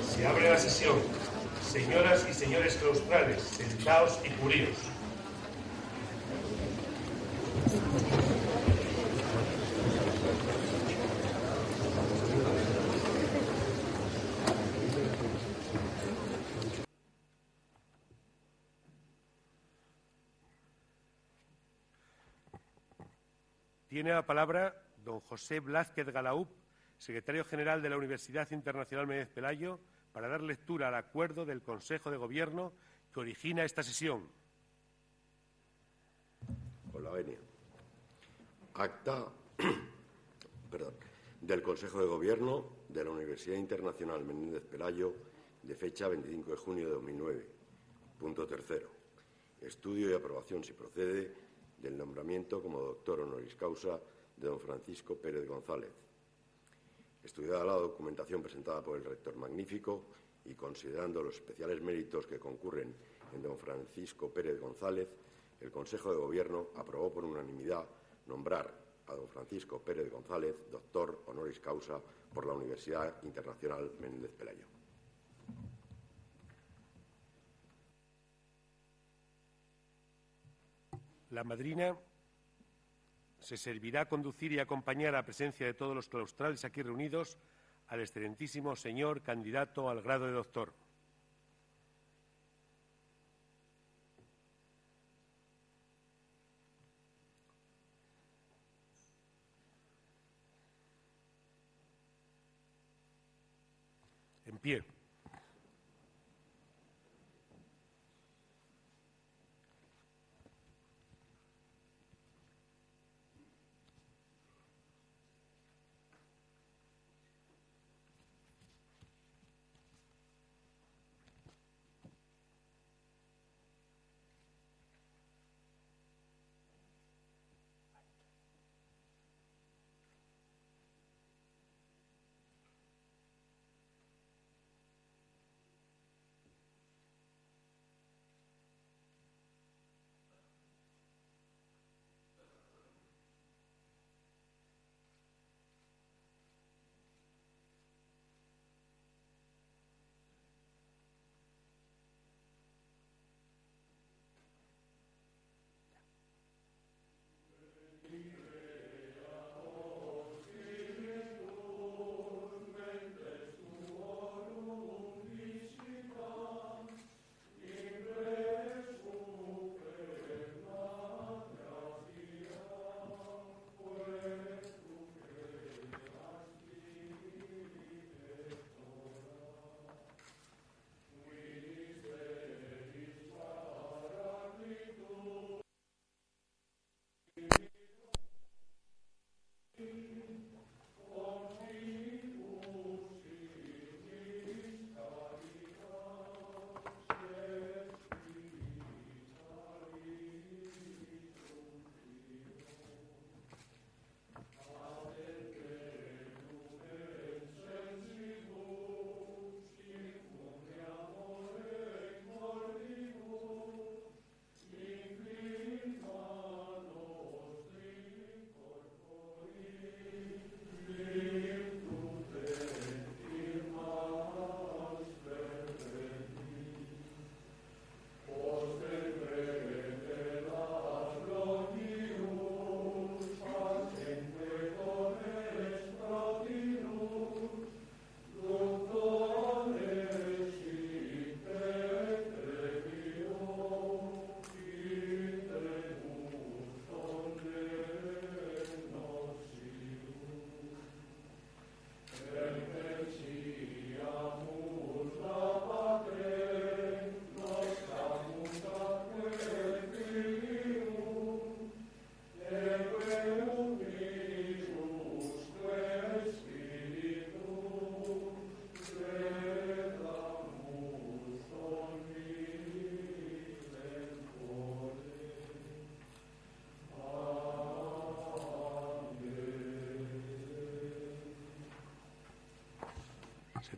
Se abre la sesión. Señoras y señores claustrales, sentaos y cubríos. Tiene la palabra don José Blázquez Galaub, secretario general de la Universidad Internacional Menéndez Pelayo, para dar lectura al acuerdo del Consejo de Gobierno que origina esta sesión. Con la venia. Acta del Consejo de Gobierno de la Universidad Internacional Menéndez Pelayo de fecha 25 de junio de 2009. Punto tercero. Estudio y aprobación, si procede, del nombramiento como doctor honoris causa de don Francisco Pérez González. Estudiada la documentación presentada por el rector magnífico y considerando los especiales méritos que concurren en don Francisco Pérez González, el Consejo de Gobierno aprobó por unanimidad nombrar a don Francisco Pérez González doctor honoris causa por la Universidad Internacional Menéndez Pelayo. La madrina se servirá a conducir y acompañar a presencia de todos los claustrales aquí reunidos al excelentísimo señor candidato al grado de doctor. En pie.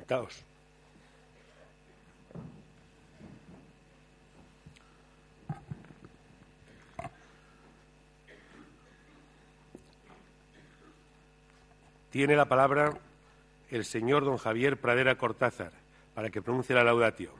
Sentaos. Tiene la palabra el señor don Javier Pradera Cortázar para que pronuncie la laudatio.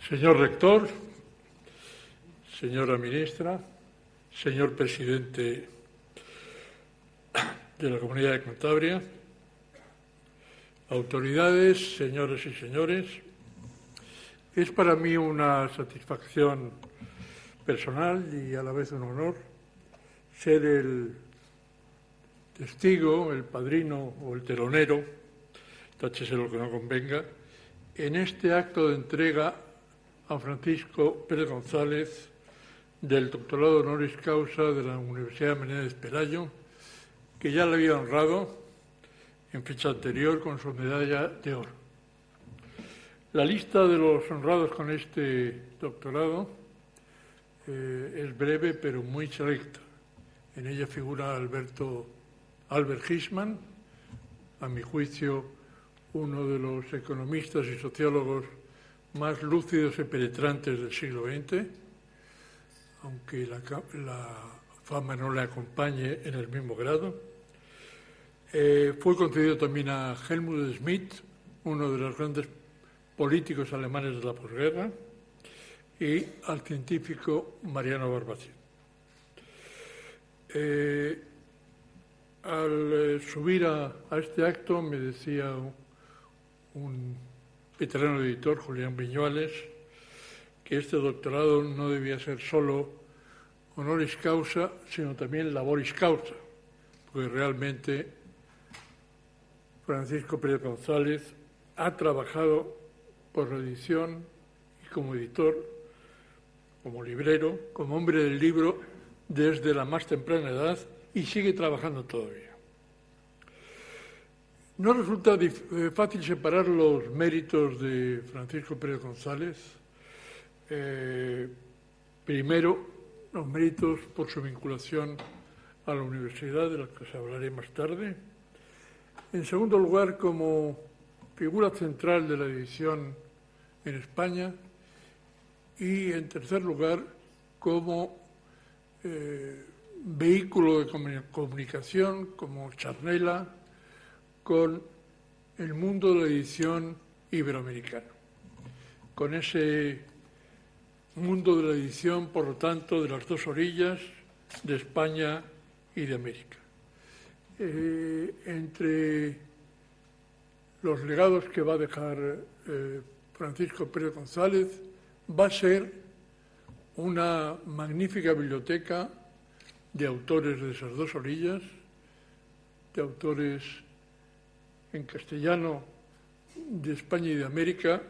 Señor rector, señora ministra, señor presidente de la Comunidad de Cantabria, autoridades, señoras y señores, es para mí una satisfacción personal y a la vez un honor ser el testigo, el padrino o el telonero, táchese lo que no convenga, en este acto de entrega a Francisco Pérez González del doctorado honoris causa de la Universidad Menéndez Pelayo, que ya le había honrado en fecha anterior con su medalla de oro. La lista de los honrados con este doctorado es breve pero muy selecta. En ella figura Albert Hirschman, a mi juicio uno de los economistas y sociólogos más lúcidos y penetrantes del siglo XX, aunque la fama no le acompañe en el mismo grado. Fue concedido también a Helmut Schmidt, uno de los grandes políticos alemanes de la posguerra, y al científico Mariano Barbacid. Al subir a este acto me decía un veterano editor, Julián Viñuales, que este doctorado no debía ser solo honoris causa, sino también laboris causa, porque realmente Francisco Pérez González ha trabajado por la edición y como editor, como librero, como hombre del libro desde la más temprana edad y sigue trabajando todavía. No resulta fácil separar los méritos de Francisco Pérez González. Primero, los méritos por su vinculación a la universidad, de la que os hablaré más tarde. En segundo lugar, como figura central de la edición en España. Y, en tercer lugar, como vehículo de comunicación, como charnela, con el mundo de la edición iberoamericano. Con ese mundo de la edición, por lo tanto, de las dos orillas, de España y de América. Entre los legados que va a dejar Francisco Pérez González va a ser una magnífica biblioteca de autores de esas dos orillas, de autores en castellano de España y de América,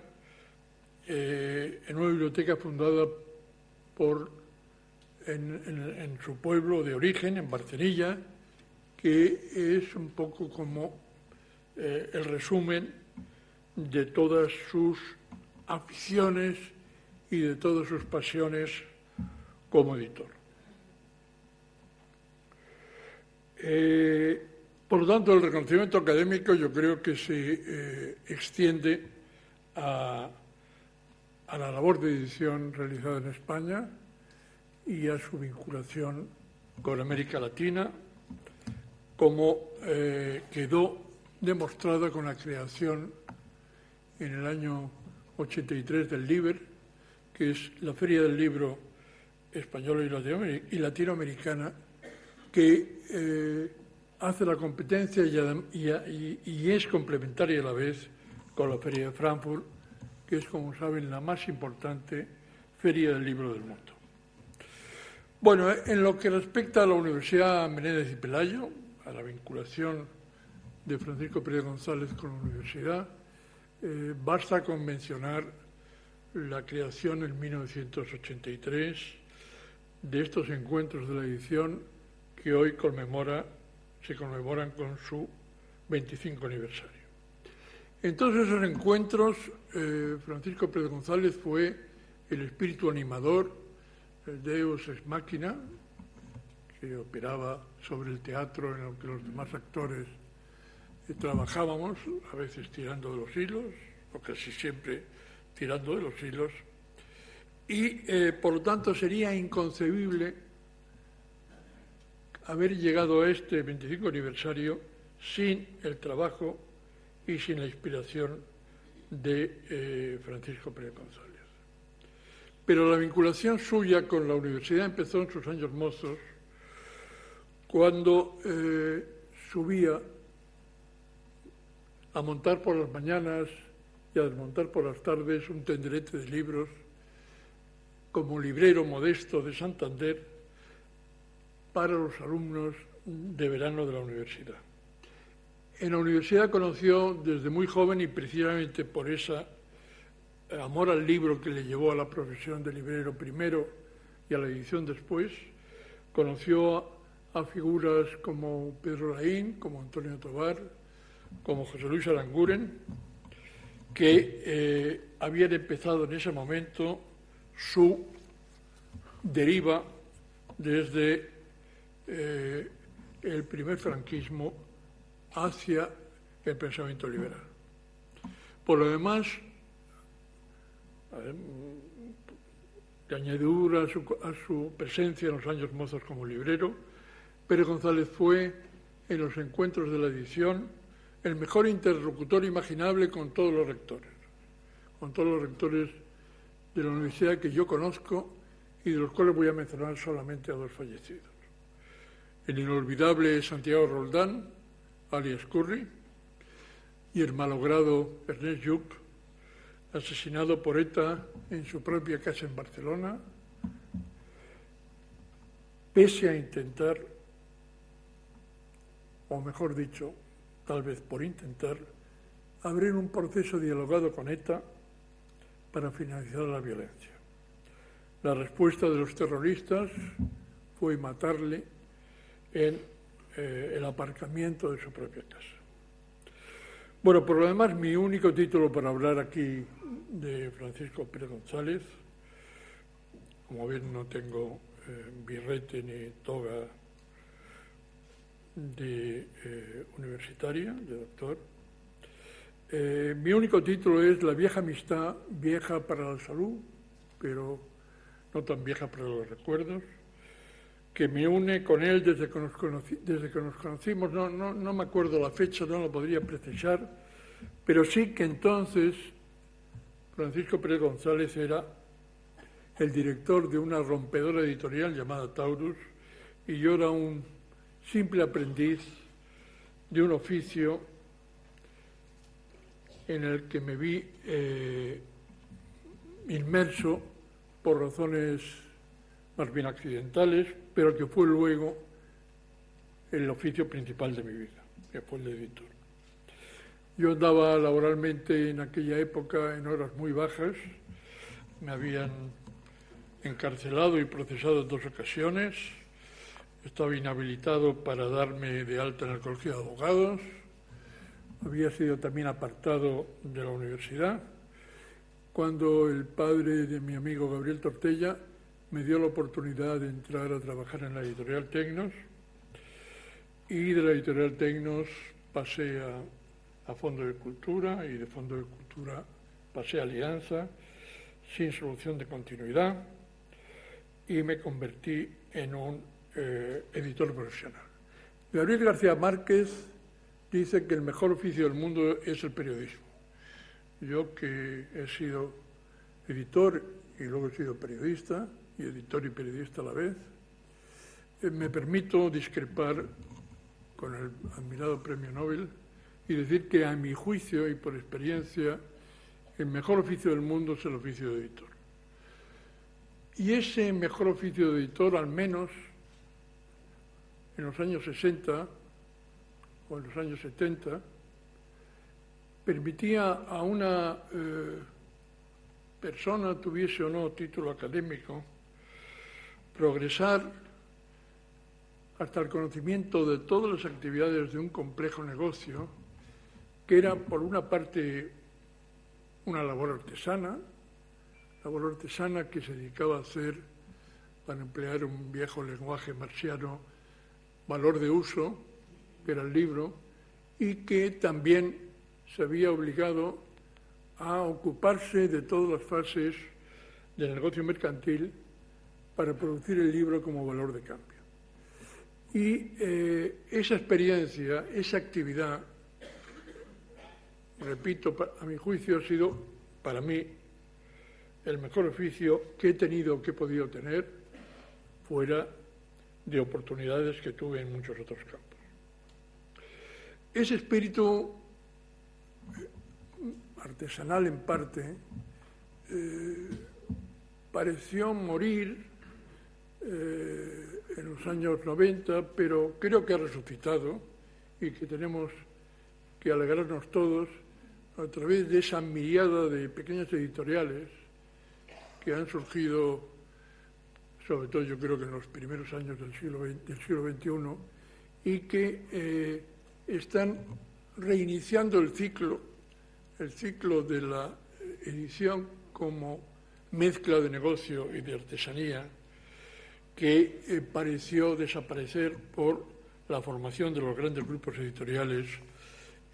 en una biblioteca fundada en su pueblo de origen, en Barcelilla, que es un poco como el resumen de todas sus aficiones y de todas sus pasiones como editor. Por lo tanto, el reconocimiento académico yo creo que se extiende a la labor de edición realizada en España y a su vinculación con América Latina, como quedó demostrada con la creación en el año 83 del LIBER, que es la Feria del Libro Española y Latinoamericana, que hace la competencia y es complementaria a la vez con la Feria de Frankfurt, que es, como saben, la más importante feria del libro del mundo. Bueno, en lo que respecta a la Universidad Menéndez y Pelayo, a la vinculación de Francisco Pérez González con la universidad, basta con mencionar la creación en 1983 de estos encuentros de la edición que hoy se conmemoran con su 25 aniversario. En todos esos encuentros, Francisco Pérez González fue el espíritu animador, el Deus ex machina, que operaba sobre el teatro en el que los demás actores trabajábamos, a veces tirando de los hilos, o casi siempre tirando de los hilos, y por lo tanto sería inconcebible haber llegado a este 25 aniversario sin el trabajo y sin la inspiración de Francisco Pérez González. Pero la vinculación suya con la universidad empezó en sus años mozos, cuando subía a montar por las mañanas y a desmontar por las tardes un tenderete de libros como librero modesto de Santander para los alumnos de verano de la universidad. En la universidad conoció desde muy joven, y precisamente por ese amor al libro que le llevó a la profesión de librero primero y a la edición después, conoció a figuras como Pedro Laín, como Antonio Tobar, como José Luis Aranguren, que habían empezado en ese momento su deriva desde el primer franquismo hacia el pensamiento liberal. Por lo demás, de añadidura a su presencia en los años mozos como librero, Pérez González fue, en los encuentros de la edición, el mejor interlocutor imaginable con todos los rectores de la universidad que yo conozco y de los cuales voy a mencionar solamente a dos fallecidos. El inolvidable Santiago Roldán, alias Curry, y el malogrado Ernest Lluch, asesinado por ETA en su propia casa en Barcelona, pese a intentar, o mejor dicho, tal vez por intentar, abrir un proceso dialogado con ETA para finalizar la violencia. La respuesta de los terroristas fue matarle en el aparcamiento de su propia casa. Bueno, por lo demás, mi único título para hablar aquí de Francisco Pérez González, como ven, no tengo birrete ni toga de universitaria, de doctor. Mi único título es La vieja amistad, vieja para la salud, pero no tan vieja para los recuerdos, que me une con él desde que nos conocimos. No me acuerdo la fecha, no lo podría precisar, pero sí que entonces Francisco Pérez González era el director de una rompedora editorial llamada Taurus, y yo era un simple aprendiz de un oficio en el que me vi inmerso por razones más bien accidentales, pero que fue luego el oficio principal de mi vida, que fue el de editor. Yo andaba laboralmente en aquella época en horas muy bajas, me habían encarcelado y procesado en 2 ocasiones, estaba inhabilitado para darme de alta en el Colegio de Abogados, había sido también apartado de la universidad, cuando el padre de mi amigo Gabriel Tortella me dio la oportunidad de entrar a trabajar en la editorial Tecnos, y de la editorial Tecnos pasé a Fondo de Cultura, y de Fondo de Cultura pasé a Alianza, sin solución de continuidad, y me convertí en un editor profesional. Gabriel García Márquez dice que el mejor oficio del mundo es el periodismo. Yo, que he sido editor y luego he sido periodista, y editor y periodista a la vez, me permito discrepar con el admirado Premio Nobel y decir que, a mi juicio y por experiencia, el mejor oficio del mundo es el oficio de editor. Y ese mejor oficio de editor, al menos en los años 60 o en los años 70, permitía a una persona, tuviese o no título académico, progresar hasta el conocimiento de todas las actividades de un complejo negocio, que era, por una parte, una labor artesana que se dedicaba a hacer, para emplear un viejo lenguaje marxiano, valor de uso, que era el libro, y que también se había obligado a ocuparse de todas las fases del negocio mercantil para producir el libro como valor de cambio. Y esa experiencia, esa actividad, repito, a mi juicio ha sido para mí el mejor oficio que he tenido, que he podido tener, fuera de oportunidades que tuve en muchos otros campos. Ese espíritu artesanal, en parte, pareció morir en los años 90, pero creo que ha resucitado y que tenemos que alegrarnos todos a través de esa miríada de pequeñas editoriales que han surgido, sobre todo yo creo que en los primeros años del siglo XXI, y que están reiniciando el ciclo de la edición como mezcla de negocio y de artesanía, que pareció desaparecer por la formación de los grandes grupos editoriales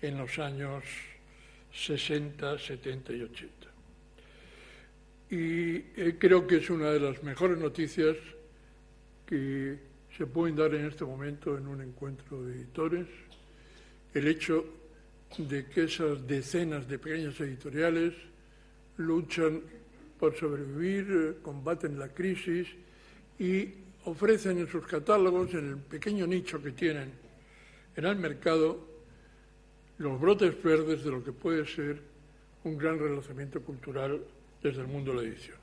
en los años 60, 70 y 80. Y creo que es una de las mejores noticias que se pueden dar en este momento en un encuentro de editores, el hecho de que esas decenas de pequeñas editoriales luchan por sobrevivir, combaten la crisis y ofrecen en sus catálogos, en el pequeño nicho que tienen en el mercado, los brotes verdes de lo que puede ser un gran relanzamiento cultural desde el mundo de la edición.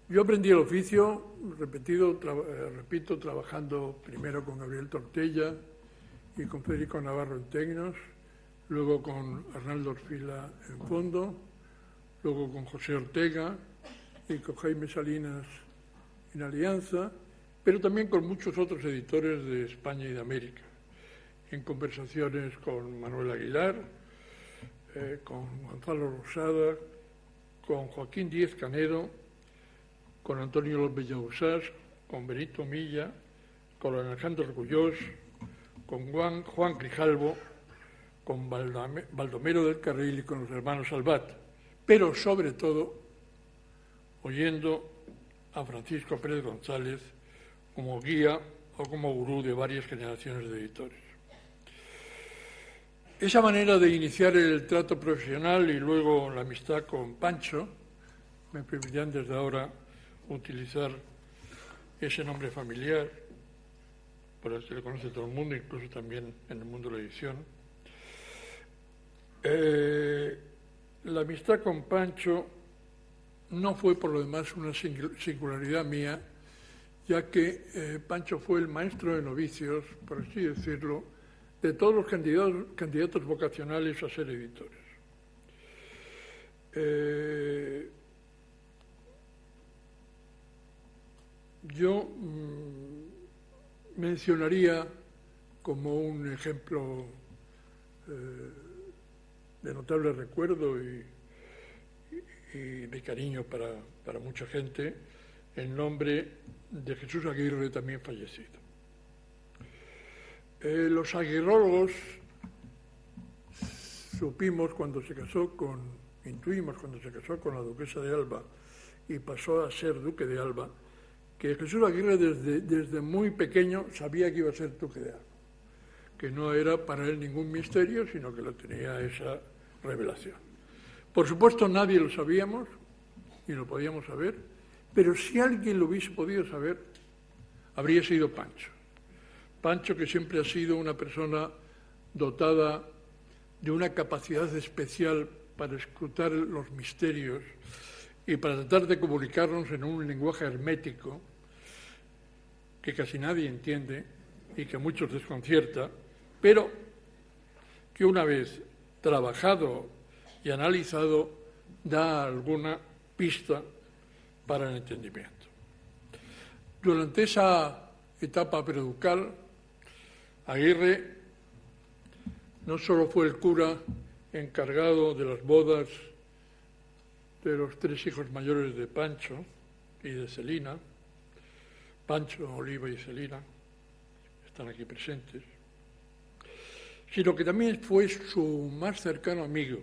Yo aprendí el oficio, repito, trabajando primero con Gabriel Tortella y con Federico Navarro en Tecnos, luego con Arnaldo Orfila en Fondo, luego con José Ortega y con Jaime Salinas en Alianza, pero también con muchos otros editores de España y de América, en conversaciones con Manuel Aguilar, con Gonzalo Rosada, con Joaquín Díez Canedo, con Antonio López Llausás, con Benito Milla, con Alejandro Argullós, con Juan Grijalvo, con Baldomero del Carril y con los hermanos Salvat, pero sobre todo oyendo a Francisco Pérez González como guía o como gurú de varias generaciones de editores. Esa manera de iniciar el trato profesional y luego la amistad con Pancho, me permitirán desde ahora utilizar ese nombre familiar, por el que le conoce todo el mundo, incluso también en el mundo de la edición. La amistad con Pancho no fue por lo demás una singularidad mía, ya que Pancho fue el maestro de novicios, por así decirlo, de todos los candidatos vocacionales a ser editores. Yo mencionaría como un ejemplo de notable recuerdo y de cariño para mucha gente, el nombre de Jesús Aguirre, también fallecido. Los aguirrólogos intuimos cuando se casó con la duquesa de Alba y pasó a ser duque de Alba, que Jesús Aguirre desde muy pequeño sabía que iba a ser duque de Alba, que no era para él ningún misterio, sino que lo tenía esa revelación. Por supuesto, nadie lo sabíamos y lo podíamos saber, pero si alguien lo hubiese podido saber, habría sido Pancho. Pancho, que siempre ha sido una persona dotada de una capacidad especial para escrutar los misterios y para tratar de comunicarnos en un lenguaje hermético que casi nadie entiende y que a muchos desconcierta, pero que una vez trabajado y analizado da alguna pista para el entendimiento. Durante esa etapa preducal, Aguirre no solo fue el cura encargado de las bodas de los 3 hijos mayores de Pancho y de Celina, Pancho, Oliva y Celina, están aquí presentes, sino que también fue su más cercano amigo.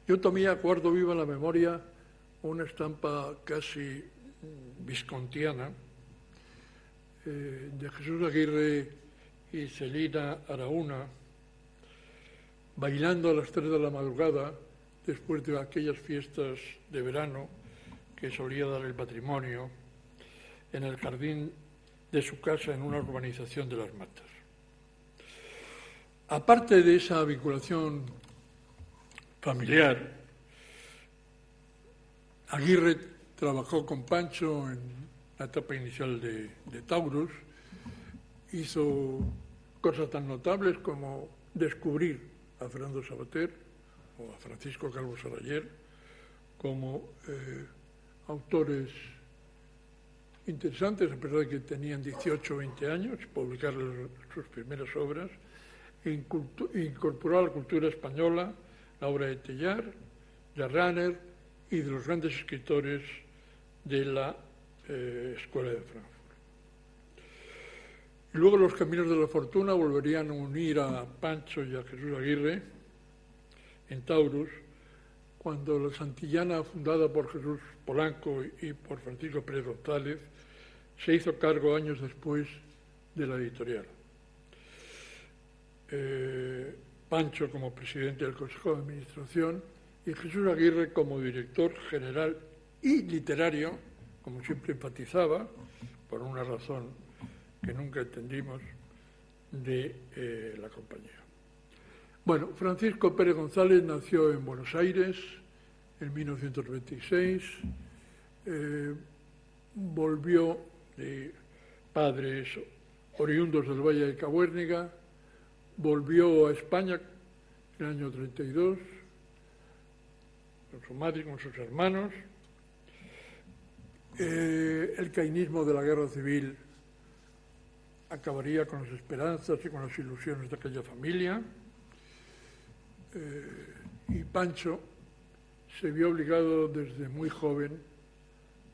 Yo todavía guardo viva en la memoria una estampa casi viscontiana de Jesús Aguirre y Celina Araúna bailando a las 3 de la madrugada después de aquellas fiestas de verano que solía dar el patrimonio en el jardín de su casa en una urbanización de Las Matas. Aparte de esa vinculación familiar, Aguirre trabajó con Pancho en la etapa inicial de Taurus, hizo cosas tan notables como descubrir a Fernando Savater o a Francisco Calvo Sarayer como autores interesantes, a pesar de que tenían 18 o 20 años, publicar sus primeras obras, e incorporó a la cultura española la obra de Teilhard, de Rahner y de los grandes escritores de la Escuela de Frankfurt. Luego los caminos de la fortuna volverían a unir a Pancho y a Jesús Aguirre en Taurus, cuando la Santillana, fundada por Jesús Polanco y por Francisco Pérez González, se hizo cargo años después de la editorial. Pancho como presidente del Consejo de Administración y Jesús Aguirre como director general y literario, como siempre enfatizaba, por una razón que nunca entendimos, de la compañía. Bueno, Francisco Pérez González nació en Buenos Aires en 1926, volvió de padres oriundos del Valle de Cabuérniga, volvió a España en el año 32, con su madre y con sus hermanos. El cainismo de la guerra civil acabaría con las esperanzas y con las ilusiones de aquella familia. Y Pancho se vio obligado desde muy joven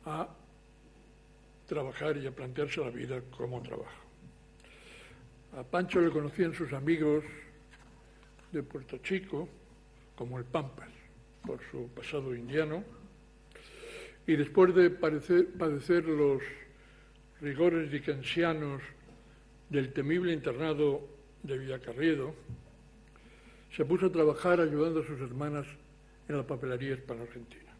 a trabajar y a plantearse la vida como trabajo. A Pancho le conocían sus amigos de Puerto Chico, como el Pampas, por su pasado indiano, y después de padecer los rigores dickensianos del temible internado de Villacarriedo, se puso a trabajar ayudando a sus hermanas en la papelería hispano-argentina.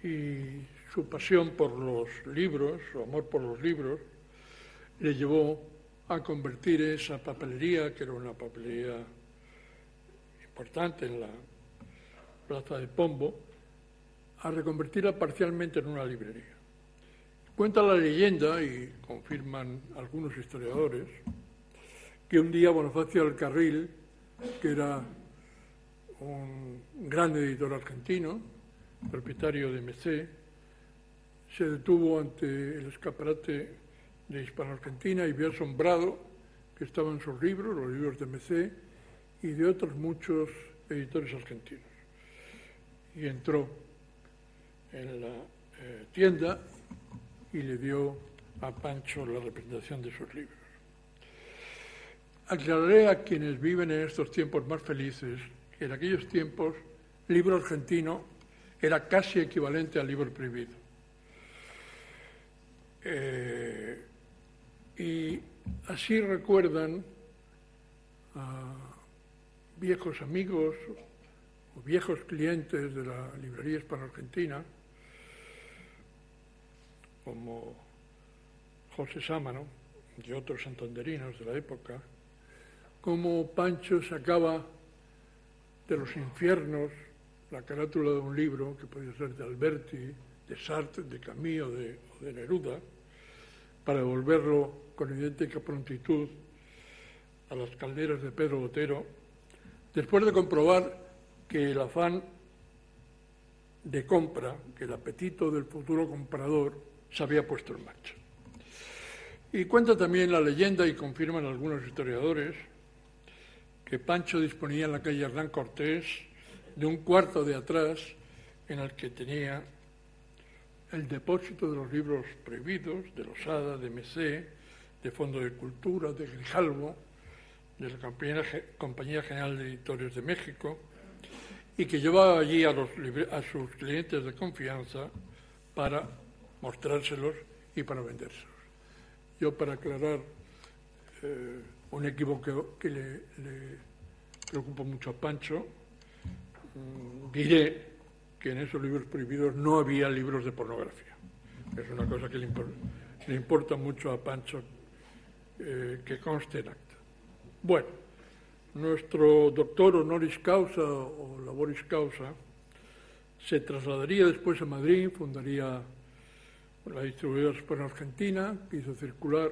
Y su pasión por los libros, su amor por los libros, le llevó a convertir esa papelería, que era una papelería importante en la Plaza de Pombo, a reconvertirla parcialmente en una librería. Cuenta la leyenda, y confirman algunos historiadores, que un día Bonifacio Alcarril, que era un gran editor argentino, propietario de MC, se detuvo ante el escaparate de Hispano-Argentina y vio asombrado que estaban sus libros, los libros de MC, y de otros muchos editores argentinos. Y entró en la tienda y le dio a Pancho la representación de sus libros. Aclararé a quienes viven en estos tiempos más felices que en aquellos tiempos libro argentino era casi equivalente al libro prohibido. Y así recuerdan a viejos amigos o viejos clientes de la librería hispano-argentina, como José Sámano y otros santanderinos de la época, cómo Pancho sacaba de los infiernos la carátula de un libro, que podía ser de Alberti, de Sartre, de Camus o de Neruda, para devolverlo con idéntica prontitud a las calderas de Pedro Botero, después de comprobar que el afán de compra, que el apetito del futuro comprador se había puesto en marcha. Y cuenta también la leyenda, y confirman algunos historiadores, que Pancho disponía en la calle Hernán Cortés de un cuarto de atrás en el que tenía el depósito de los libros prohibidos, de Losada, de MC, de Fondo de Cultura, de Grijalvo, de la Compañía General de Editores de México, y que llevaba allí a sus clientes de confianza para mostrárselos y para vendérselos. Yo, para aclarar un equívoco que le preocupa mucho a Pancho, diré que en esos libros prohibidos no había libros de pornografía. Es una cosa que le importa mucho a Pancho que conste en acta. Bueno, nuestro doctor honoris causa o laboris causa se trasladaría después a Madrid, fundaría la distribuidora Spon Argentina, que hizo circular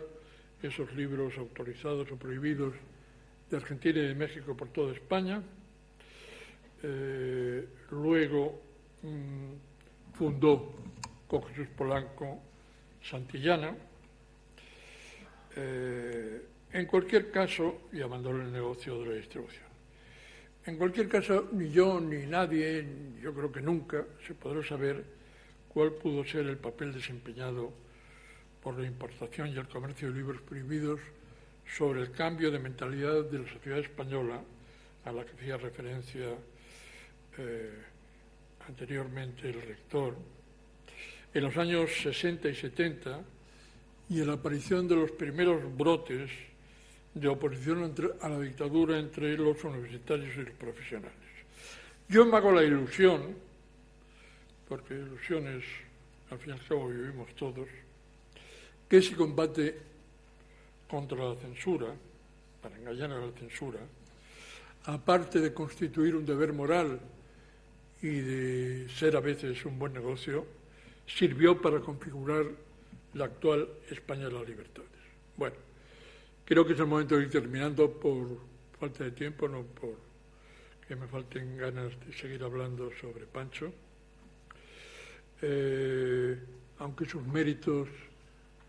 esos libros autorizados o prohibidos de Argentina y de México por toda España. Luego fundó con Jesús Polanco Santillana. En cualquier caso, y abandonó el negocio de la distribución. En cualquier caso, ni yo ni nadie, yo creo que nunca, se podrá saber cuál pudo ser el papel desempeñado por la importación y el comercio de libros prohibidos sobre el cambio de mentalidad de la sociedad española a la que hacía referencia anteriormente el rector, en los años 60 y 70, y en la aparición de los primeros brotes de oposición a la dictadura entre los universitarios y los profesionales. Yo me hago la ilusión, porque ilusiones al fin y al cabo vivimos todos, que ese combate contra la censura, para engañar a la censura, aparte de constituir un deber moral y de ser a veces un buen negocio, sirvió para configurar la actual España de las libertades. Bueno, creo que es el momento de ir terminando por falta de tiempo, no por que me falten ganas de seguir hablando sobre Pancho. Aunque sus méritos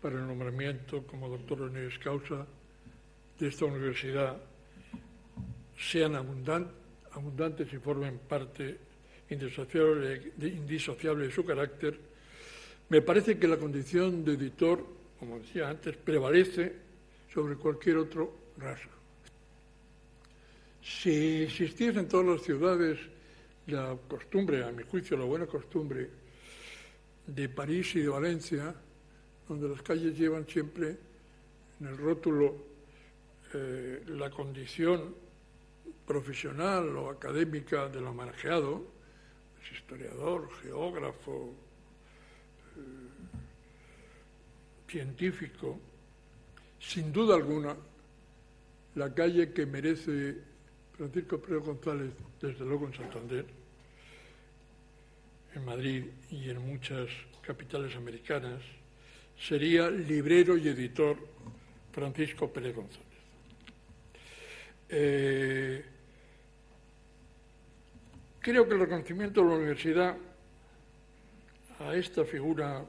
para el nombramiento como doctor honoris causa de esta universidad sean abundantes y formen parte indisociable de su carácter, me parece que la condición de editor, como decía antes, prevalece sobre cualquier otro rasgo. Si existiese en todas las ciudades la costumbre, a mi juicio la buena costumbre, de París y de Valencia, donde las calles llevan siempre en el rótulo la condición profesional o académica del homenajeado, es historiador, geógrafo, científico, sin duda alguna, la calle que merece Francisco Pérez González, desde luego en Santander, en Madrid y en muchas capitales americanas, sería librero y editor Francisco Pérez González. Creo que el reconocimiento de la universidad a esta figura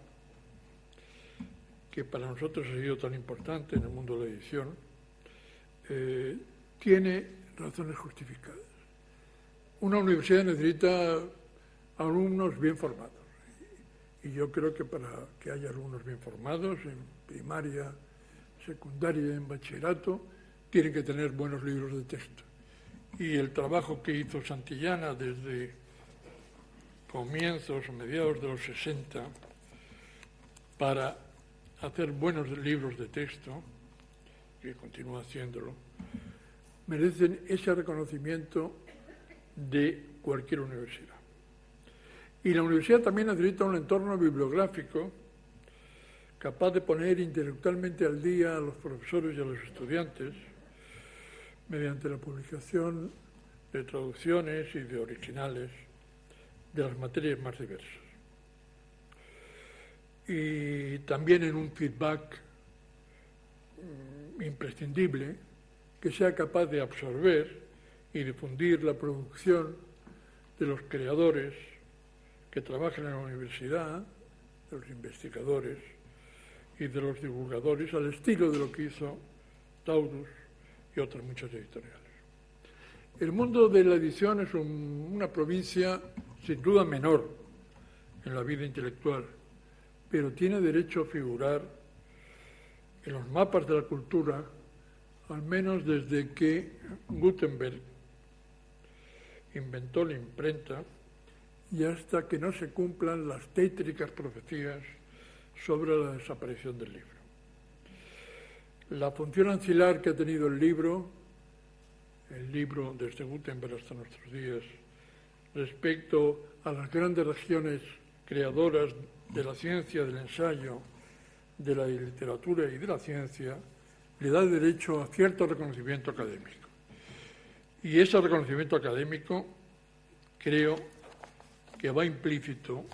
que para nosotros ha sido tan importante en el mundo de la edición, tiene razones justificadas. Una universidad necesita alumnos bien formados. Y yo creo que para que haya alumnos bien formados en primaria, secundaria, en bachillerato, tienen que tener buenos libros de texto. Y el trabajo que hizo Santillana desde comienzos o mediados de los 60 para hacer buenos libros de texto, que continúa haciéndolo, merecen ese reconocimiento de cualquier universidad. Y la universidad también necesita un entorno bibliográfico capaz de poner intelectualmente al día a los profesores y a los estudiantes mediante la publicación de traducciones y de originales de las materias más diversas. Y también en un feedback imprescindible que sea capaz de absorber y difundir la producción de los creadores que trabajan en la universidad, de los investigadores y de los divulgadores, al estilo de lo que hizo Taurus y otras muchas editoriales. El mundo de la edición es una provincia sin duda menor en la vida intelectual, pero tiene derecho a figurar en los mapas de la cultura, al menos desde que Gutenberg inventó la imprenta y hasta que no se cumplan las tétricas profecías sobre la desaparición del libro. La función ancilar que ha tenido el libro desde Gutenberg hasta nuestros días, respecto a las grandes regiones creadoras de la ciencia, del ensayo, de la literatura y de la ciencia, le da derecho a cierto reconocimiento académico. Y ese reconocimiento académico creo que va implícito,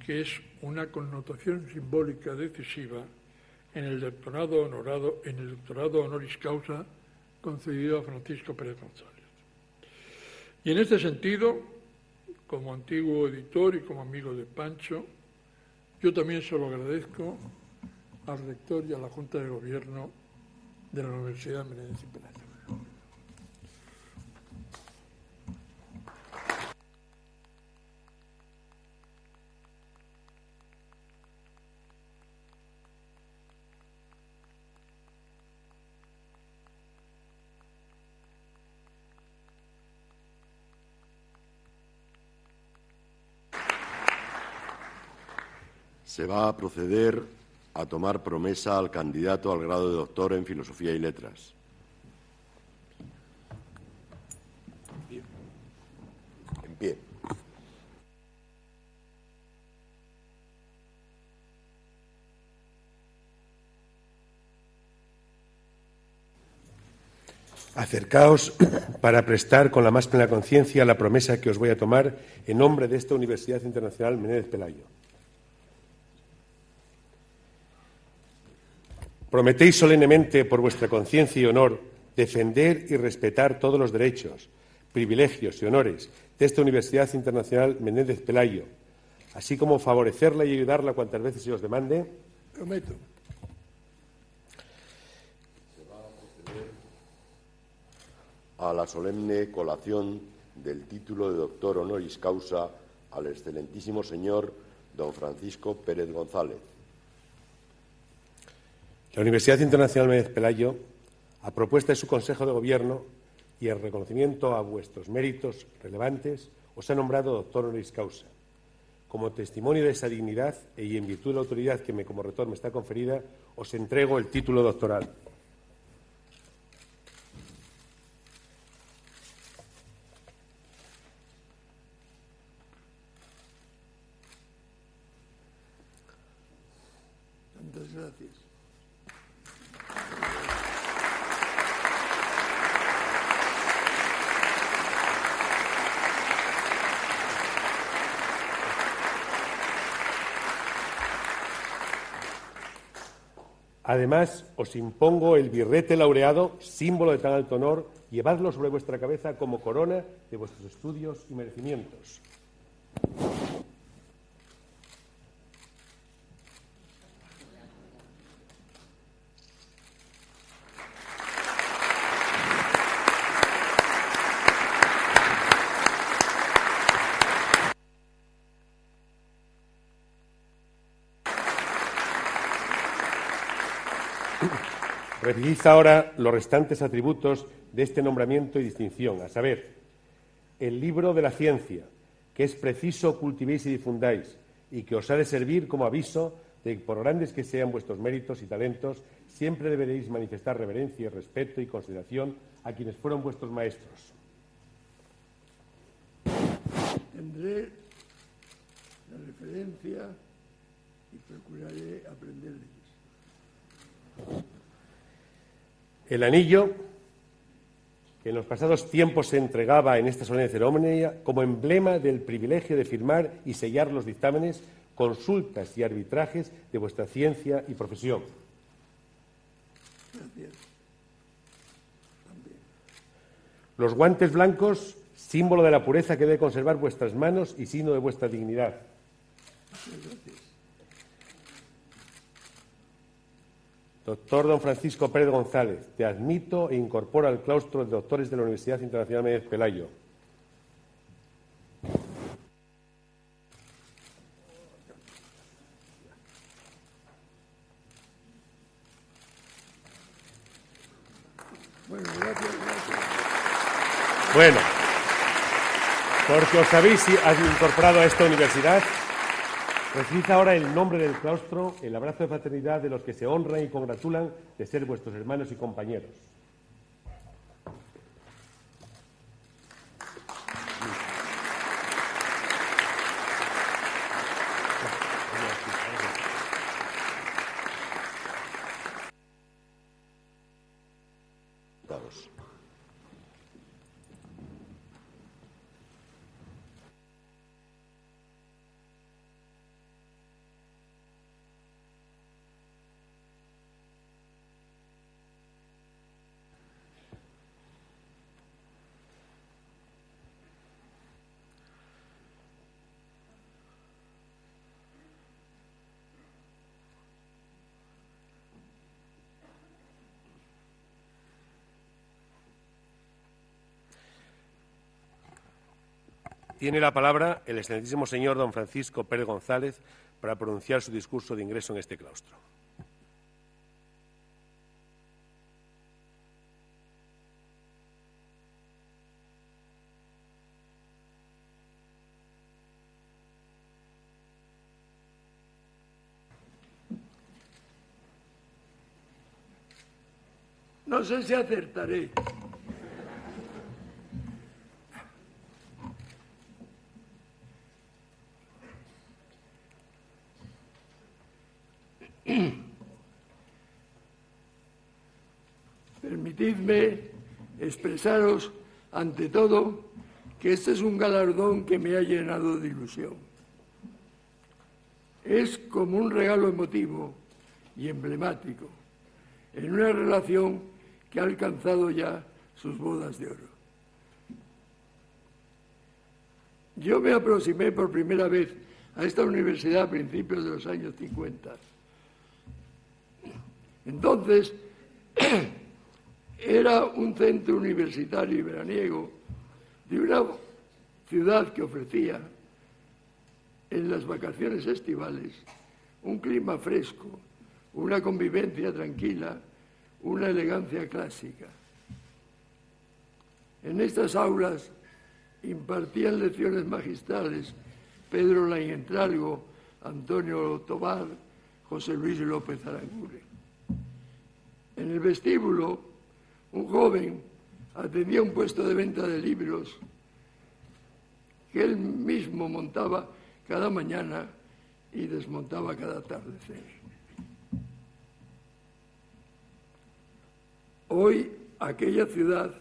que es una connotación simbólica decisiva en el doctorado honoris causa concedido a Francisco Pérez González. Y en este sentido, como antiguo editor y como amigo de Pancho, yo también se lo agradezco al rector y a la Junta de Gobierno de la Universidad Menéndez y Pelayo. Se va a proceder a tomar promesa al candidato al grado de doctor en Filosofía y Letras. En pie. Acercaos para prestar con la más plena conciencia la promesa que os voy a tomar en nombre de esta Universidad Internacional Menéndez Pelayo. Prometéis solemnemente, por vuestra conciencia y honor, defender y respetar todos los derechos, privilegios y honores de esta Universidad Internacional Menéndez Pelayo, así como favorecerla y ayudarla cuantas veces se os demande. Prometo. Se va a proceder a la solemne colación del título de doctor honoris causa al excelentísimo señor don Francisco Pérez González. La Universidad Internacional Menéndez Pelayo, a propuesta de su Consejo de Gobierno y en reconocimiento a vuestros méritos relevantes, os ha nombrado doctor honoris causa. Como testimonio de esa dignidad y en virtud de la autoridad que como rector me está conferida, os entrego el título doctoral. Muchas gracias. Además, os impongo el birrete laureado, símbolo de tan alto honor, llevadlo sobre vuestra cabeza como corona de vuestros estudios y merecimientos. Recibid ahora los restantes atributos de este nombramiento y distinción, a saber, el libro de la ciencia, que es preciso cultivéis y difundáis, y que os ha de servir como aviso de que, por grandes que sean vuestros méritos y talentos, siempre deberéis manifestar reverencia, respeto y consideración a quienes fueron vuestros maestros. Tendré la referencia y procuraré aprender de ellos. El anillo, que en los pasados tiempos se entregaba en esta solemne ceremonia como emblema del privilegio de firmar y sellar los dictámenes, consultas y arbitrajes de vuestra ciencia y profesión. Gracias. También. Los guantes blancos, símbolo de la pureza que debe conservar vuestras manos y signo de vuestra dignidad. Gracias. Doctor don Francisco Pérez González, te admito e incorporo al claustro de doctores de la Universidad Internacional Méndez Pelayo. Bueno, gracias. Bueno, porque os habéis incorporado a esta universidad, recibid ahora el nombre del claustro, el abrazo de fraternidad de los que se honran y congratulan de ser vuestros hermanos y compañeros. Tiene la palabra el excelentísimo señor don Francisco Pérez González para pronunciar su discurso de ingreso en este claustro. No sé si acertaré. Permitidme expresaros, ante todo, que este es un galardón que me ha llenado de ilusión. Es como un regalo emotivo y emblemático en una relación que ha alcanzado ya sus bodas de oro. Yo me aproximé por primera vez a esta universidad a principios de los años 50. Entonces, era un centro universitario y veraniego de una ciudad que ofrecía en las vacaciones estivales un clima fresco, una convivencia tranquila, una elegancia clásica. En estas aulas impartían lecciones magistrales Pedro Lainentralgo, Antonio Tobar, José Luis López Aranguren. En el vestíbulo, un joven atendía un puesto de venta de libros que él mismo montaba cada mañana y desmontaba cada atardecer. Hoy, aquella ciudad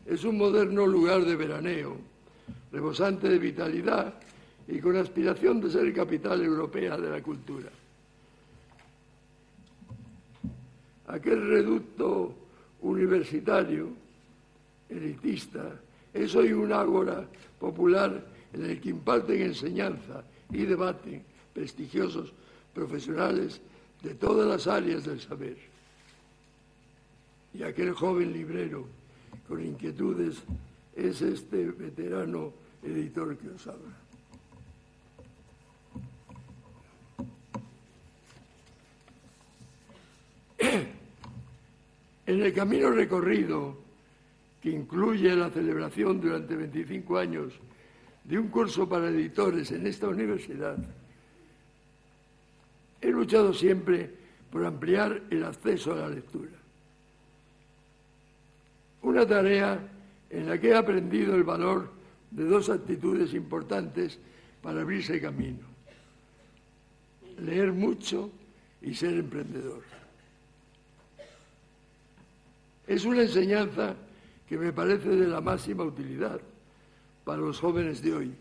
es un moderno lugar de veraneo, rebosante de vitalidad y con aspiración de ser capital europea de la cultura. Aquel reducto universitario, elitista, es hoy un ágora popular en el que imparten enseñanza y debate prestigiosos profesionales de todas las áreas del saber. Y aquel joven librero con inquietudes es este veterano editor que os habla. En el camino recorrido, que incluye la celebración durante 25 años de un curso para editores en esta universidad, he luchado siempre por ampliar el acceso a la lectura. Una tarea en la que he aprendido el valor de dos actitudes importantes para abrirse camino: leer mucho y ser emprendedor. Es una enseñanza que me parece de la máxima utilidad para los jóvenes de hoy,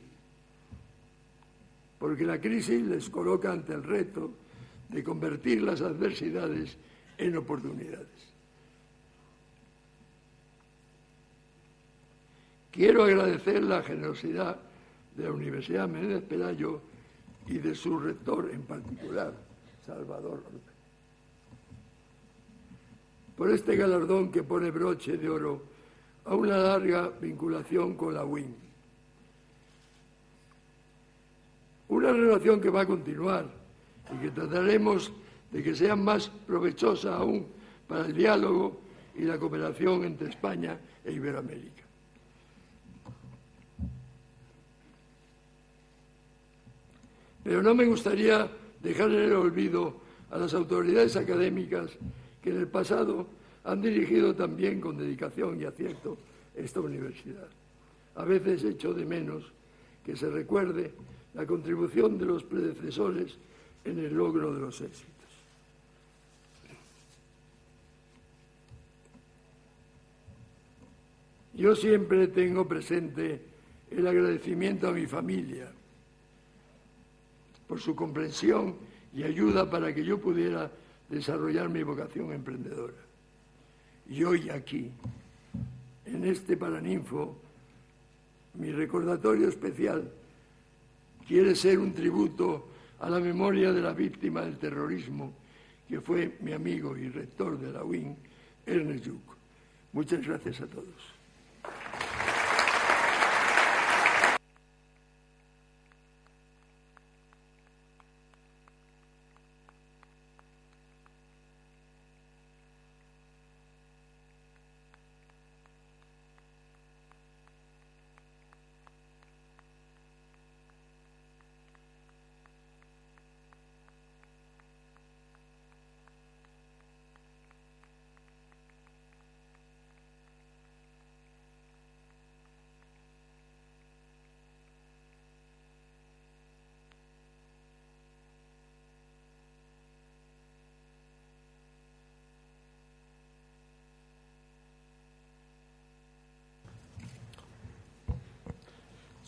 porque la crisis les coloca ante el reto de convertir las adversidades en oportunidades. Quiero agradecer la generosidad de la Universidad Menéndez Pelayo y de su rector en particular, Salvador Ortega. Por este galardón que pone broche de oro a una larga vinculación con la UIN. Una relación que va a continuar y que trataremos de que sea más provechosa aún para el diálogo y la cooperación entre España e Iberoamérica. Pero no me gustaría dejar en el olvido a las autoridades académicas que en el pasado han dirigido también con dedicación y acierto esta universidad. A veces echo de menos que se recuerde la contribución de los predecesores en el logro de los éxitos. Yo siempre tengo presente el agradecimiento a mi familia por su comprensión y ayuda para que yo pudiera desarrollar mi vocación emprendedora. Y hoy aquí, en este Paraninfo, mi recordatorio especial quiere ser un tributo a la memoria de la víctima del terrorismo, que fue mi amigo y rector de la UIN, Ernest Lluch. Muchas gracias a todos.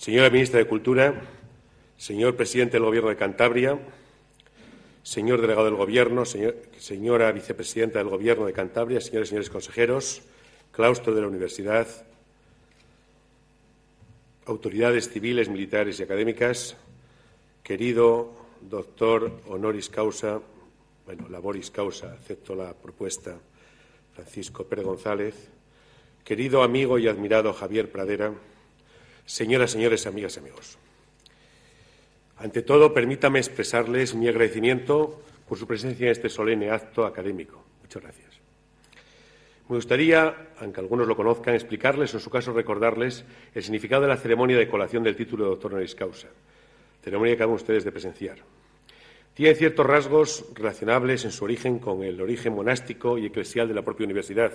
Señora Ministra de Cultura, señor Presidente del Gobierno de Cantabria, señor Delegado del Gobierno, señora Vicepresidenta del Gobierno de Cantabria, señores y señores consejeros, claustro de la Universidad, autoridades civiles, militares y académicas, querido doctor honoris causa, laboris causa, acepto la propuesta, Francisco Pérez González, querido amigo y admirado Javier Pradera, señoras, señores, amigas y amigos. Ante todo, permítame expresarles mi agradecimiento por su presencia en este solemne acto académico. Muchas gracias. Me gustaría, aunque algunos lo conozcan, explicarles o, en su caso, recordarles el significado de la ceremonia de colación del título de doctor honoris causa, ceremonia que acaban ustedes de presenciar. Tiene ciertos rasgos relacionables en su origen con el origen monástico y eclesial de la propia universidad,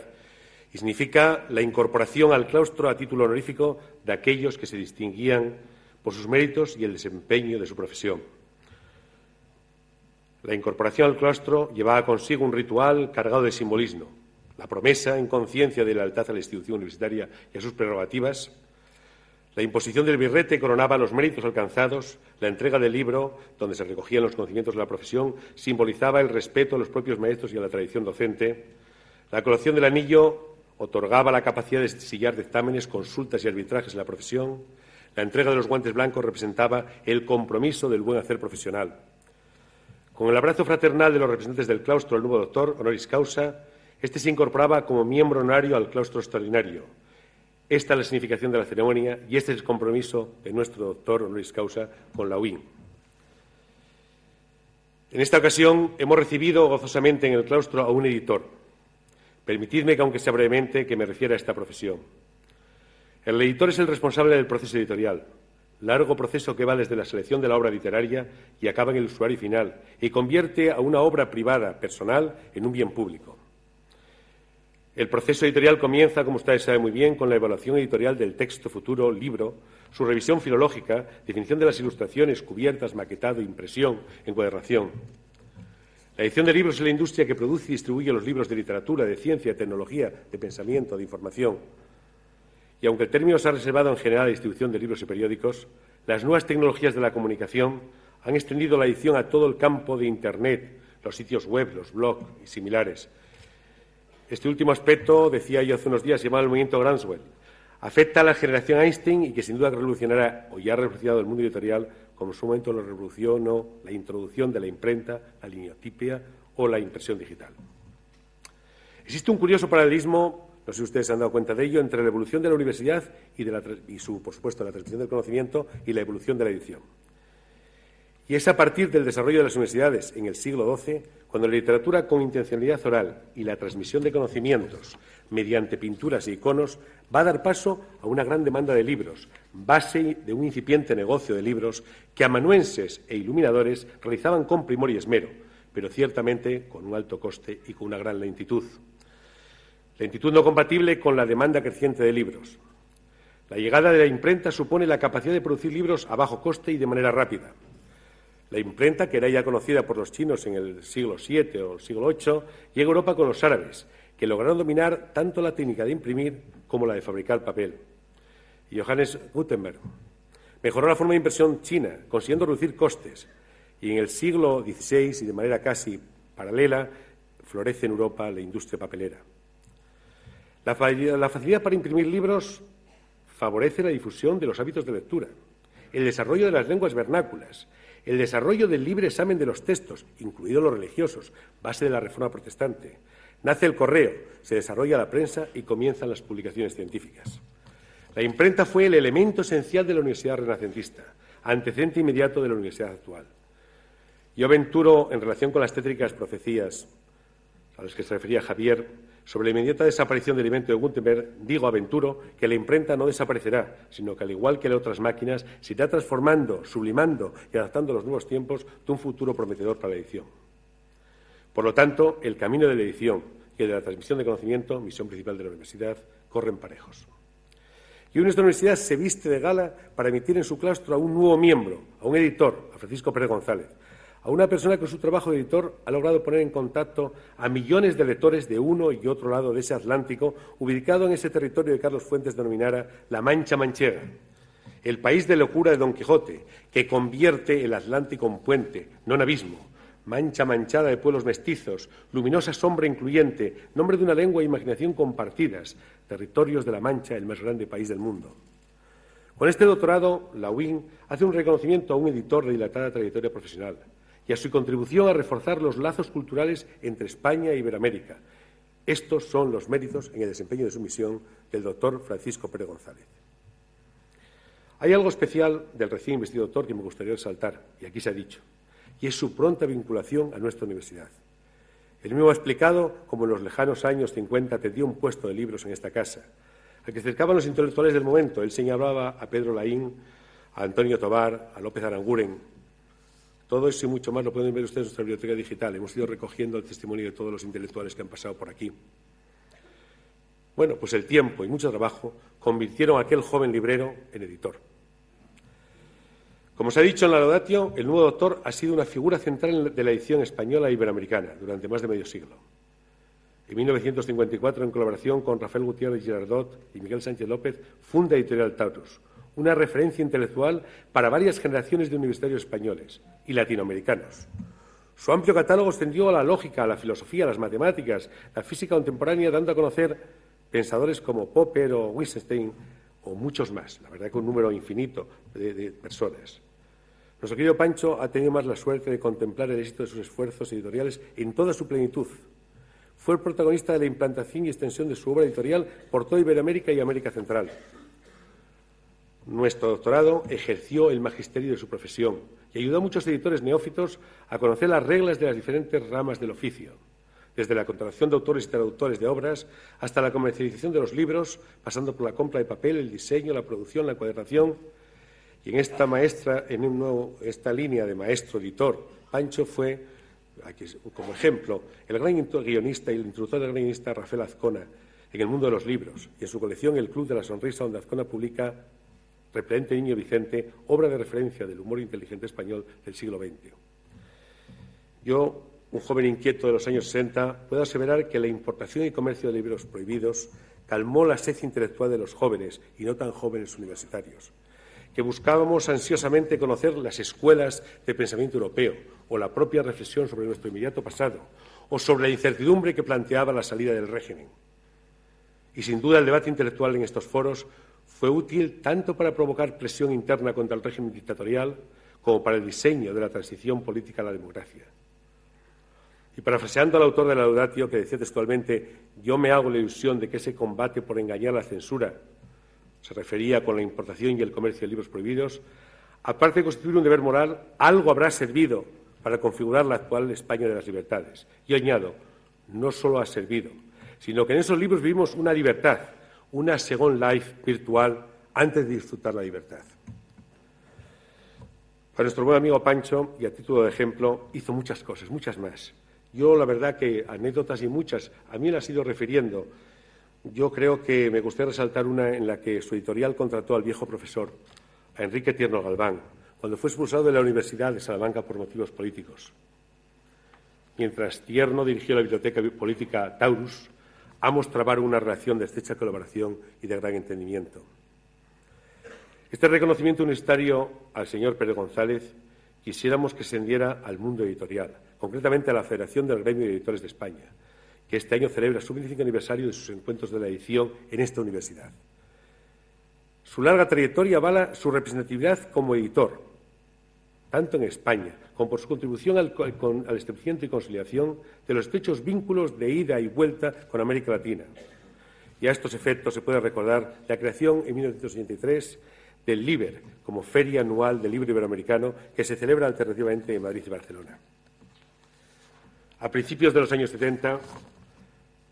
y significa la incorporación al claustro a título honorífico de aquellos que se distinguían por sus méritos y el desempeño de su profesión. La incorporación al claustro llevaba consigo un ritual cargado de simbolismo, la promesa en conciencia de lealtad a la institución universitaria y a sus prerrogativas, la imposición del birrete coronaba los méritos alcanzados, la entrega del libro, donde se recogían los conocimientos de la profesión, simbolizaba el respeto a los propios maestros y a la tradición docente, la colación del anillo otorgaba la capacidad de sellar dictámenes, consultas y arbitrajes en la profesión. La entrega de los guantes blancos representaba el compromiso del buen hacer profesional. Con el abrazo fraternal de los representantes del claustro al nuevo doctor honoris causa, este se incorporaba como miembro honorario al claustro extraordinario. Esta es la significación de la ceremonia y este es el compromiso de nuestro doctor honoris causa con la UIN. En esta ocasión hemos recibido gozosamente en el claustro a un editor. Permitidme que, aunque sea brevemente, que me refiera a esta profesión. El editor es el responsable del proceso editorial, largo proceso que va desde la selección de la obra literaria y acaba en el usuario final y convierte a una obra privada, personal, en un bien público. El proceso editorial comienza, como ustedes saben muy bien, con la evaluación editorial del texto futuro libro, su revisión filológica, definición de las ilustraciones, cubiertas, maquetado, impresión, encuadernación. La edición de libros es la industria que produce y distribuye los libros de literatura, de ciencia, de tecnología, de pensamiento, de información. Y aunque el término se ha reservado en general a la distribución de libros y periódicos, las nuevas tecnologías de la comunicación han extendido la edición a todo el campo de Internet, los sitios web, los blogs y similares. Este último aspecto, decía yo hace unos días, se llama el movimiento Groundswell. Afecta a la generación Einstein y que sin duda revolucionará o ya ha revolucionado el mundo editorial como en su momento lo revolucionó la introducción de la imprenta, la liniotipia o la impresión digital. Existe un curioso paralelismo, no sé si ustedes se han dado cuenta de ello, entre la evolución de la universidad por supuesto, la transmisión del conocimiento y la evolución de la edición. Y es a partir del desarrollo de las universidades en el siglo XII cuando la literatura con intencionalidad oral y la transmisión de conocimientos mediante pinturas e iconos va a dar paso a una gran demanda de libros, base de un incipiente negocio de libros que amanuenses e iluminadores realizaban con primor y esmero, pero ciertamente con un alto coste y con una gran lentitud. Lentitud no compatible con la demanda creciente de libros. La llegada de la imprenta supone la capacidad de producir libros a bajo coste y de manera rápida. La imprenta, que era ya conocida por los chinos en el siglo VII o el siglo VIII, llega a Europa con los árabes, que lograron dominar tanto la técnica de imprimir como la de fabricar papel. Y Johannes Gutenberg mejoró la forma de impresión china, consiguiendo reducir costes. Y en el siglo XVI, y de manera casi paralela, florece en Europa la industria papelera. La facilidad para imprimir libros favorece la difusión de los hábitos de lectura, el desarrollo de las lenguas vernáculas, el desarrollo del libre examen de los textos, incluidos los religiosos, base de la Reforma protestante. Nace el correo, se desarrolla la prensa y comienzan las publicaciones científicas. La imprenta fue el elemento esencial de la universidad renacentista, antecedente inmediato de la universidad actual. Yo aventuro, en relación con las tétricas profecías a las que se refería Javier, sobre la inmediata desaparición del invento de Gutenberg, aventuro que la imprenta no desaparecerá, sino que, al igual que las otras máquinas, se irá transformando, sublimando y adaptando a los nuevos tiempos de un futuro prometedor para la edición. Por lo tanto, el camino de la edición y el de la transmisión de conocimiento, misión principal de la universidad, corren parejos. Y hoy nuestra universidad se viste de gala para emitir en su claustro a un nuevo miembro, a un editor, a Francisco Pérez González, a una persona que con su trabajo de editor ha logrado poner en contacto a millones de lectores de uno y otro lado de ese Atlántico, ubicado en ese territorio que Carlos Fuentes denominara la Mancha Manchega, el país de locura de Don Quijote, que convierte el Atlántico en puente, no en abismo, mancha manchada de pueblos mestizos, luminosa sombra incluyente, nombre de una lengua e imaginación compartidas, territorios de la Mancha, el más grande país del mundo. Con este doctorado, la UIN hace un reconocimiento a un editor de dilatada trayectoria profesional y a su contribución a reforzar los lazos culturales entre España e Iberoamérica. Estos son los méritos en el desempeño de su misión del doctor Francisco Pérez González. Hay algo especial del recién investido doctor que me gustaría resaltar, y aquí se ha dicho, y es su pronta vinculación a nuestra universidad. Él mismo ha explicado cómo en los lejanos años 50 tendió un puesto de libros en esta casa, al que acercaban los intelectuales del momento. Él señalaba a Pedro Laín, a Antonio Tobar, a López Aranguren. Todo eso y mucho más lo pueden ver ustedes en nuestra biblioteca digital. Hemos ido recogiendo el testimonio de todos los intelectuales que han pasado por aquí. Bueno, pues el tiempo y mucho trabajo convirtieron a aquel joven librero en editor. Como se ha dicho en la laudatio, el nuevo doctor ha sido una figura central de la edición española e iberoamericana durante más de medio siglo. En 1954, en colaboración con Rafael Gutiérrez Girardot y Miguel Sánchez López, funda Editorial Taurus, una referencia intelectual para varias generaciones de universitarios españoles y latinoamericanos. Su amplio catálogo extendió a la lógica, a la filosofía, a las matemáticas, la física contemporánea, dando a conocer pensadores como Popper o Wittgenstein o muchos más, la verdad que un número infinito de personas. Nuestro querido Pancho ha tenido más la suerte de contemplar el éxito de sus esfuerzos editoriales en toda su plenitud. Fue el protagonista de la implantación y extensión de su obra editorial por toda Iberoamérica y América Central. Nuestro doctorado ejerció el magisterio de su profesión y ayudó a muchos editores neófitos a conocer las reglas de las diferentes ramas del oficio, desde la contratación de autores y traductores de obras hasta la comercialización de los libros, pasando por la compra de papel, el diseño, la producción, la encuadernación. Y en esta línea de maestro-editor, Pancho fue, aquí, como ejemplo, el gran guionista y el introductor del gran guionista Rafael Azcona en el mundo de los libros, y en su colección El Club de la Sonrisa, donde Azcona publica Repelente Niño Vicente, obra de referencia del humor inteligente español del siglo XX. Yo, un joven inquieto de los años 60, puedo aseverar que la importación y comercio de libros prohibidos calmó la sed intelectual de los jóvenes y no tan jóvenes universitarios, que buscábamos ansiosamente conocer las escuelas de pensamiento europeo o la propia reflexión sobre nuestro inmediato pasado o sobre la incertidumbre que planteaba la salida del régimen. Y sin duda el debate intelectual en estos foros fue útil tanto para provocar presión interna contra el régimen dictatorial como para el diseño de la transición política a la democracia. Y parafraseando al autor de la Laudatio, que decía textualmente: yo me hago la ilusión de que ese combate por engañar a la censura se refería con la importación y el comercio de libros prohibidos, aparte de constituir un deber moral, algo habrá servido para configurar la actual España de las libertades. Y añado, no solo ha servido, sino que en esos libros vivimos una libertad, una Second Life virtual antes de disfrutar la libertad. Para nuestro buen amigo Pancho, y a título de ejemplo, hizo muchas cosas, muchas más. Yo, la verdad, que anécdotas y muchas, a mí las he ido refiriendo. Yo creo que me gustaría resaltar una en la que su editorial contrató al viejo profesor, a Enrique Tierno Galván, cuando fue expulsado de la Universidad de Salamanca por motivos políticos. Mientras Tierno dirigió la biblioteca política Taurus, ambos trabaron una relación de estrecha colaboración y de gran entendimiento. Este reconocimiento universitario al señor Pérez González quisiéramos que se extendiera al mundo editorial, concretamente a la Federación del Gremio de Editores de España, que este año celebra su 25 aniversario de sus encuentros de la edición en esta universidad. Su larga trayectoria avala su representatividad como editor, tanto en España como por su contribución al establecimiento y consolidación de los estrechos vínculos de ida y vuelta con América Latina. Y a estos efectos se puede recordar la creación en 1983 del LIBER, como Feria Anual del Libro Iberoamericano, que se celebra alternativamente en Madrid y Barcelona. A principios de los años 70,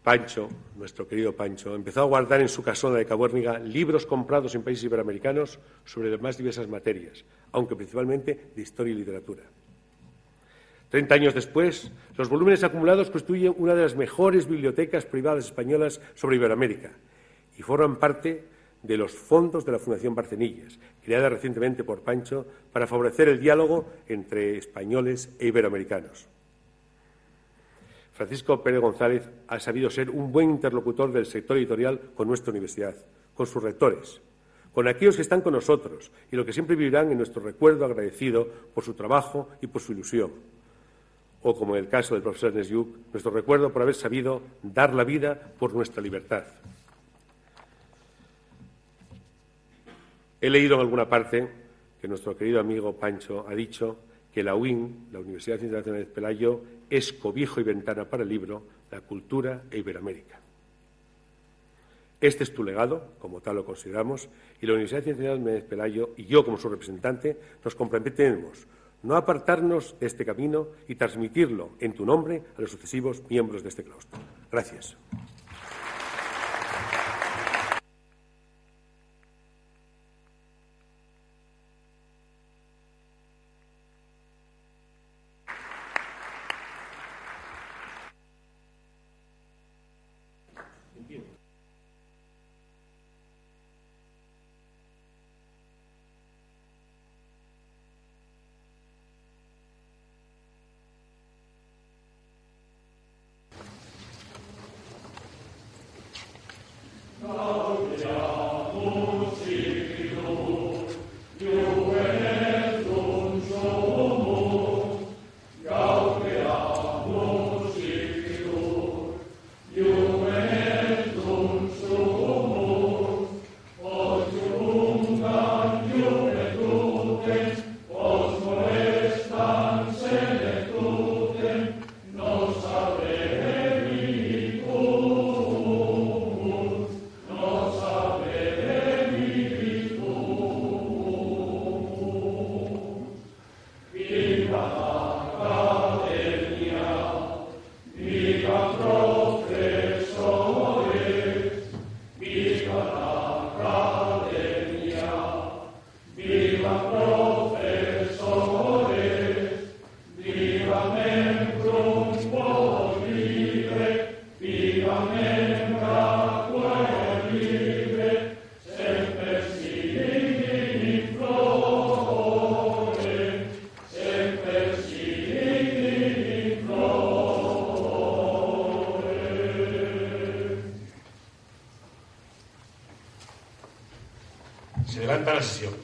Pancho, nuestro querido Pancho, empezó a guardar en su casona de Cabuérniga libros comprados en países iberoamericanos sobre las más diversas materias, aunque principalmente de historia y literatura. 30 años después, los volúmenes acumulados constituyen una de las mejores bibliotecas privadas españolas sobre Iberoamérica y forman parte de los fondos de la Fundación Barcenillas, creada recientemente por Pancho para favorecer el diálogo entre españoles e iberoamericanos. Francisco Pérez González ha sabido ser un buen interlocutor del sector editorial con nuestra universidad, con sus rectores, con aquellos que están con nosotros y los que siempre vivirán en nuestro recuerdo agradecido por su trabajo y por su ilusión. O, como en el caso del profesor Ernest Lluch, nuestro recuerdo por haber sabido dar la vida por nuestra libertad. He leído en alguna parte que nuestro querido amigo Pancho ha dicho que la UIN, la Universidad Internacional de Pelayo, es cobijo y ventana para el libro, la cultura e Iberoamérica. Este es tu legado, como tal lo consideramos, y la Universidad Internacional de Pelayo y yo, como su representante, nos comprometemos no apartarnos de este camino y transmitirlo en tu nombre a los sucesivos miembros de este claustro. Gracias. Se levanta la sesión.